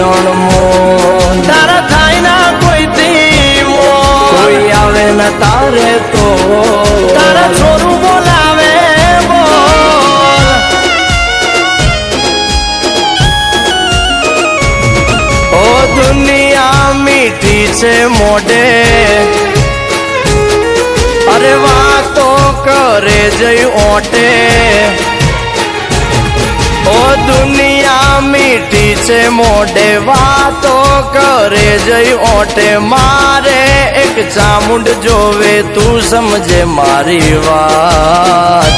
અણમો તારા થાય ના કોઈથી કોઈ આવે ન તારે તો તારા છોરું બોલાવે બોલ ઓ દુનિયા મીઠી છે મોઢે અરે વાતો કરે જઈ ઓટે ઓ દુનિયા મીઠી છે મોઢે વાતો કરે જઈ ઓટે મારે એક ચામુંડ જોવે તું સમજે મારી વાત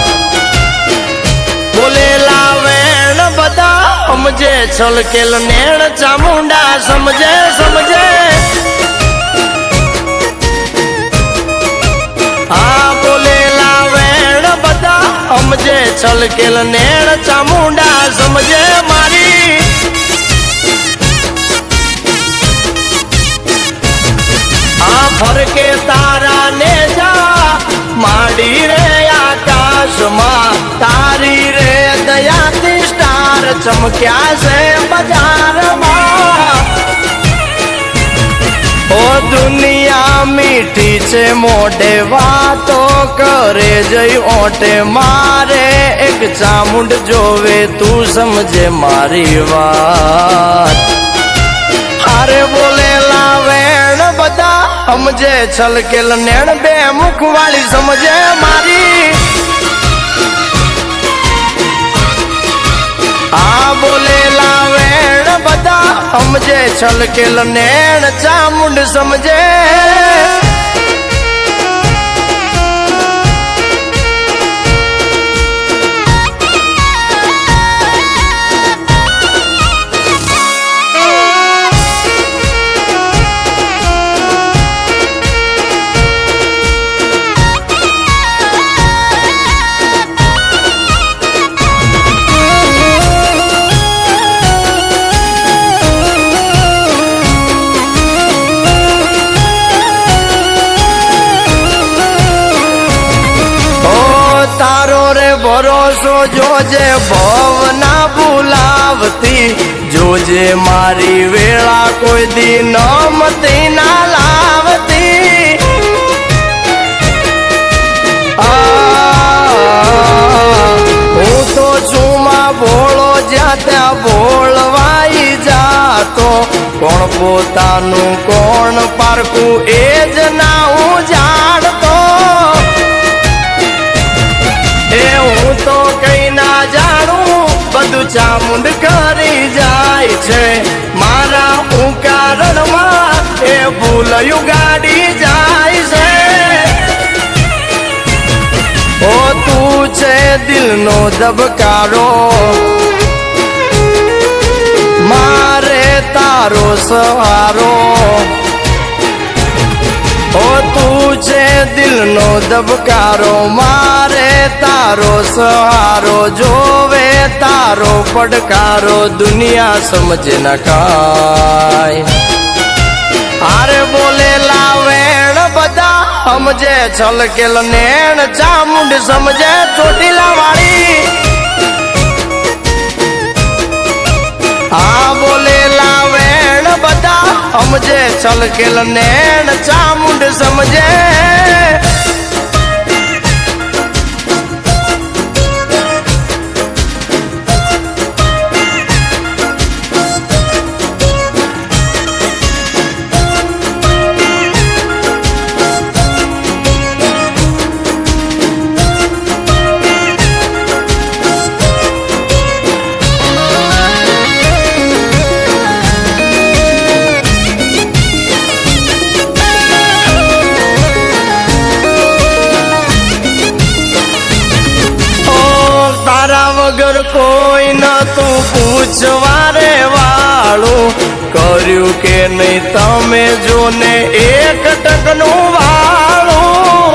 બોલેલા વેણ બધા સમજે છલકેલ નેણ ચામુંડા સમજે સમજે હા બોલેલા વેણ બધા સમજે છલકેલ નેણ ચામુંડા સમજે મારી આ ફરકે તારા ને જા માડી રે આકાશમાં તારી રે દયાથી સ્ટાર ચમક્યા છે બજારમાં ઓ દુનિયા મીઠી છે મોઢે વાતો કરે જઈ ઓટે મારે એક ચામુંડ જોવે તું સમજે મારી વાત હારે બોલેલા વેણ બધા સમજે છલકેલ નેણ બે મુખવાળી સમજે મારી આ બોલેલા વેણ બધા સમજે છલકેલ નેણ ચામુંડ સમજે તારો રે ભરોસો જોજે ભવ ના ભૂલાવતી જોજે મારી વેળા કોઈ દી નમતી ના લાવતી હું તો છુમાં ભોળો જ્યાં ત્યાં ભોળવાઈ જાતો કોણ પોતાનું કોણ પારકું એ જ ના હું જાણતો હું તો કઈ ના જાણું બધું ચામુંડ કરી જાય છે મારા હું કારણમાં એ ભૂલયું ગાડી જાય છે ઓ તું છે દિલનો ધબકારો મારે તારો સહારો ઓ તું છે દિલનો ધબકારો મારે તારો સહારો જોવે તારો પડકારો દુનિયા સમજે ન કાય હારે બોલેલા વેણ બધા સમજે છલકેલ નેણ ચામુંડ સમજે ચોટીલા વાળી આ બોલેલા વેણ બધા સમજે છલકેલ નેણ ચામુંડ સમજે વગર કોઈ ન તું પૂછવા રે વાળું કર્યું કે નહીં તમે જોને એક ટકનું વાળું